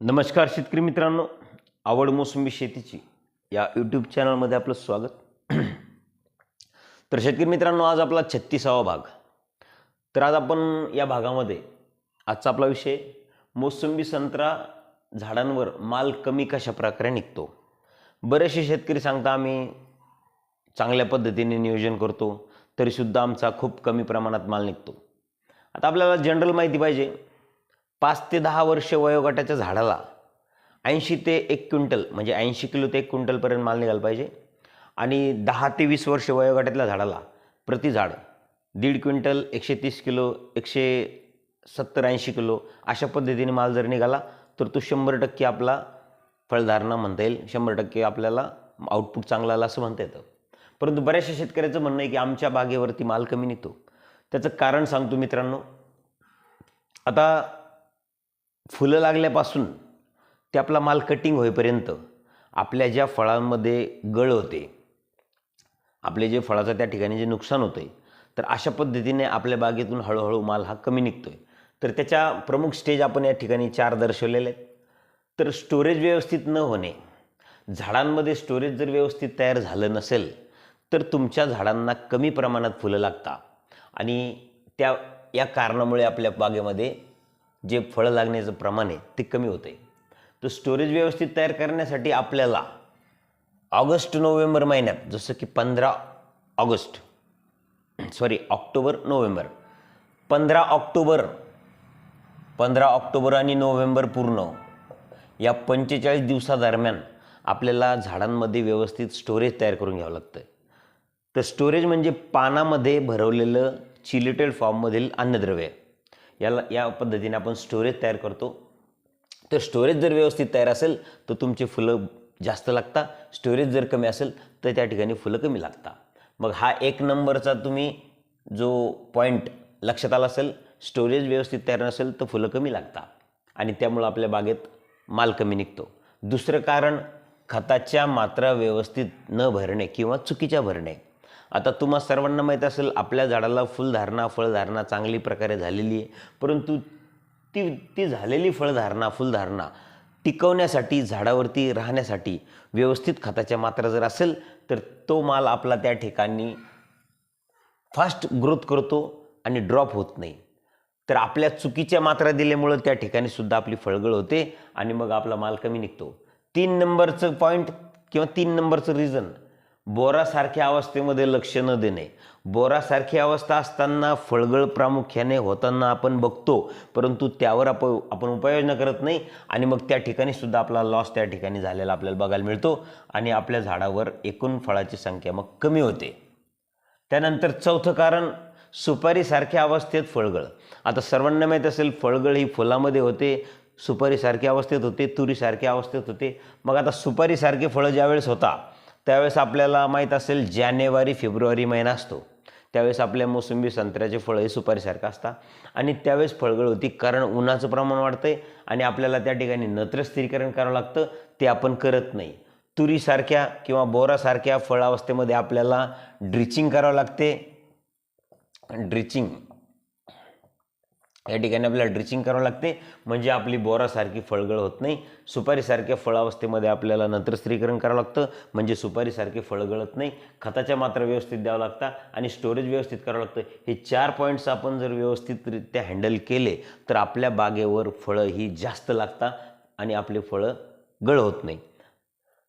नमस्कार शेतकरी मित्रांनो, आवड मोसंबी शेतीची या यूट्यूब चॅनलमध्ये आपलं स्वागत. तर शेतकरी मित्रांनो, आज आपला 36वा भाग. तर आज आपण या भागामध्ये आजचा आपला विषय मोसंबी संत्रा झाडांवर माल कमी कशा प्रकारे निघतो. बरेचसे शेतकरी सांगता आम्ही चांगल्या पद्धतीने नियोजन करतो तरीसुद्धा आमचा खूप कमी प्रमाणात माल निघतो. आता आपल्याला जनरल माहिती पाहिजे, 5 ते 10 वर्ष वयोगटाच्या झाडाला 80 ते 1 क्विंटल म्हणजे 80 किलो ते 1 क्विंटलपर्यंत माल निघाला पाहिजे. आणि 10 ते 20 वर्ष वयोगटातल्या झाडाला प्रति झाड 1.5 क्विंटल 130 किलो 170-80 किलो अशा पद्धतीने माल जर निघाला तर तो 100% आपला फळधारणा म्हणता येईल. 100% आपल्याला आउटपुट चांगला आला असं म्हणता येतं. परंतु बऱ्याचशा शेतकऱ्याचं म्हणणं आहे की आमच्या बागेवरती माल कमी निघतो. त्याचं कारण सांगतो मित्रांनो. आता फुलं लागल्यापासून ते आपला माल कटिंग होईपर्यंत आपल्या ज्या फळांमध्ये गळ होते, आपले जे फळाचं त्या ठिकाणी जे नुकसान होते, तर अशा पद्धतीने आपल्या बागेतून हळूहळू माल हा कमी निघतोय. तर त्याच्या प्रमुख स्टेज आपण या ठिकाणी 4 दर्शवलेले आहेत. तर स्टोरेज व्यवस्थित न होणे, झाडांमध्ये स्टोरेज जर व्यवस्थित तयार झालं नसेल तर तुमच्या झाडांना कमी प्रमाणात फुलं लागतात आणि या कारणामुळे आपल्या बागेमध्ये जे फळं लागण्याचं प्रमाण आहे ते कमी होते. तर स्टोरेज व्यवस्थित तयार करण्यासाठी आपल्याला ऑगस्ट-नोव्हेंबर महिन्यात, जसं की 15 ऑक्टोबर-नोव्हेंबर, 15 ऑक्टोबर आणि नोव्हेंबर पूर्ण या 45 दिवसादरम्यान आपल्याला झाडांमध्ये व्यवस्थित स्टोरेज तयार करून घ्यावं लागतं. तर स्टोरेज म्हणजे पानामध्ये भरवलेलं चिलेटेड फॉर्ममधील अन्नद्रव्य, या पद्धतीने आपण स्टोरेज तयार करतो. तर स्टोरेज जर व्यवस्थित तयार असेल तर तुमचे फुलं जास्त लागतात. स्टोरेज जर कमी असेल तर त्या ठिकाणी फुलं कमी लागतात. मग हा 1 नंबरचा तुम्ही जो पॉईंट लक्षात आला असेल, स्टोरेज व्यवस्थित तयार नसेल तर फुलं कमी लागतात आणि त्यामुळं आपल्या बागेत माल कमी निघतो. दुसरं कारण खताच्या मात्रा व्यवस्थित न भरणे किंवा चुकीच्या भरणे. आता तुम्हा सर्वांना माहीत असेल, आपल्या झाडाला फुलधारणा फळधारणा चांगली प्रकारे झालेली आहे, परंतु ती झालेली फुलधारणा टिकवण्यासाठी, झाडावरती राहण्यासाठी व्यवस्थित खताच्या मात्रा जर असेल तर तो माल आपला त्या ठिकाणी फास्ट ग्रोथ करतो आणि ड्रॉप होत नाही. तर आपल्या चुकीच्या मात्रा दिल्यामुळं त्या ठिकाणी सुद्धा आपली फळगळ होते आणि मग आपला माल कमी निघतो. 3 नंबरचं पॉईंट किंवा 3 नंबरचं रिझन, बोरासारख्या अवस्थेमध्ये लक्ष न देणे. बोरासारखी अवस्था असताना फळगळ प्रामुख्याने होताना आपण बघतो, परंतु त्यावर आपण उपाययोजना करत नाही आणि मग त्या ठिकाणी सुद्धा आपला लॉस त्या ठिकाणी झालेला आपल्याला बघायला मिळतो आणि आपल्या झाडावर एकूण फळाची संख्या मग कमी होते. त्यानंतर चौथं कारण, सुपारीसारख्या अवस्थेत फळगळ. आता सर्वांना माहीत असेल, फळगळ ही फुलामध्ये होते, सुपारीसारख्या अवस्थेत होते, तुरीसारख्या अवस्थेत होते. मग आता सुपारीसारखे फळं ज्यावेळेस होता त्यावेळेस आपल्याला माहीत असेल, जानेवारी-फेब्रुवारी महिना असतो, त्यावेळेस आपल्या मोसंबी संत्र्याचे फळं हे सुपारीसारखं असतात आणि त्यावेळेस फळगळ होती. कारण उन्हाचं प्रमाण वाढतंय आणि आपल्याला त्या ठिकाणी नत्र स्थिरीकरण करावं लागतं, ते आपण करत नाही. तुरीसारख्या किंवा बोरासारख्या फळावस्थेमध्ये आपल्याला ड्रिचिंग करावं लागते. या ठिकाणी आपल्याला ड्रिचिंग करावं लागते, म्हणजे आपली बोरासारखी फळगळ होत नाही. सुपारीसारख्या फळावस्थेमध्ये आपल्याला नत्रस्थिरीकरण करावं लागतं, म्हणजे सुपारीसारखे फळं गळत नाही. खताच्या मात्रा व्यवस्थित द्यावं लागतात आणि स्टोरेज व्यवस्थित करावं लागतं. हे 4 पॉईंट्स आपण जर व्यवस्थितरित्या हँडल केले तर आपल्या बागेवर फळं ही जास्त लागतात आणि आपले फळं गळ होत नाही.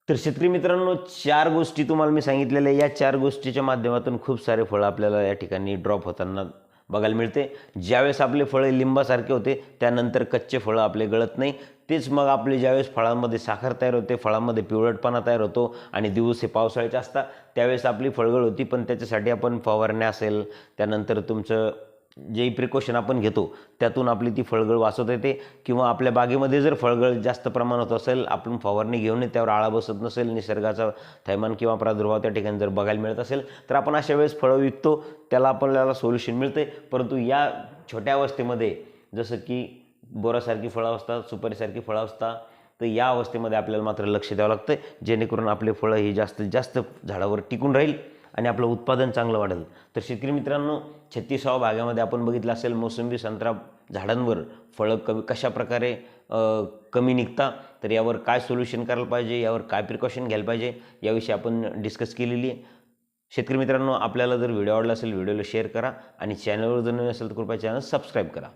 तर शेतकरी मित्रांनो, 4 गोष्टी तुम्हाला मी सांगितलेल्या, या 4 गोष्टीच्या माध्यमातून खूप सारे फळं आपल्याला या ठिकाणी ड्रॉप होताना बघायला मिळते. ज्यावेळेस आपले फळं लिंबासारखे होते त्यानंतर कच्चे फळं आपले गळत नाही. तेच मग आपले ज्यावेळेस फळांमध्ये साखर तयार होते, फळांमध्ये पिवळटपणा तयार होतो आणि दिवस हे पावसाळ्याचे असतात, त्यावेळेस आपली फळगळ होती. पण त्याच्यासाठी आपण फवारण्या असेल, त्यानंतर तुमचं जे प्रिकॉशन आपण घेतो त्यातून आपली ती फळगळ वाचवता येते. किंवा आपल्या बागेमध्ये जर फळगळ जास्त प्रमाणात असेल, आपण फवारणी घेऊन त्यावर आळा बसत नसेल, निसर्गाचा थैमान किंवा प्रादुर्भाव त्या ठिकाणी जर बघायला मिळत असेल तर आपण अशा वेळेस फळं विकतो, त्याला आपल्याला सोल्युशन मिळते. परंतु या छोट्या अवस्थेमध्ये, जसं की बोरासारखी फळं असतात, सुपारीसारखी फळं असतात, तर या अवस्थेमध्ये आपल्याला मात्र लक्ष द्यावं लागतं, जेणेकरून आपले फळं ही जास्तीत जास्त झाडावर टिकून राहील आणि आपलं उत्पादन चांगलं वाढेल. तर शेतकरी मित्रांनो, 36व्या भागामध्ये आपण बघितलं असेल मोसंबी संत्रा झाडांवर फळं कशा प्रकारे कमी निघता, तर यावर काय सोल्युशन करायला पाहिजे, यावर काय प्रिकॉशन घ्यायला पाहिजे, याविषयी आपण डिस्कस केलेली आहे. शेतकरी मित्रांनो, आपल्याला जर व्हिडिओ आवडला असेल व्हिडिओला शेअर करा आणि चॅनलवर जर नवीन असेल तर कृपया चॅनल सबस्क्राईब करा.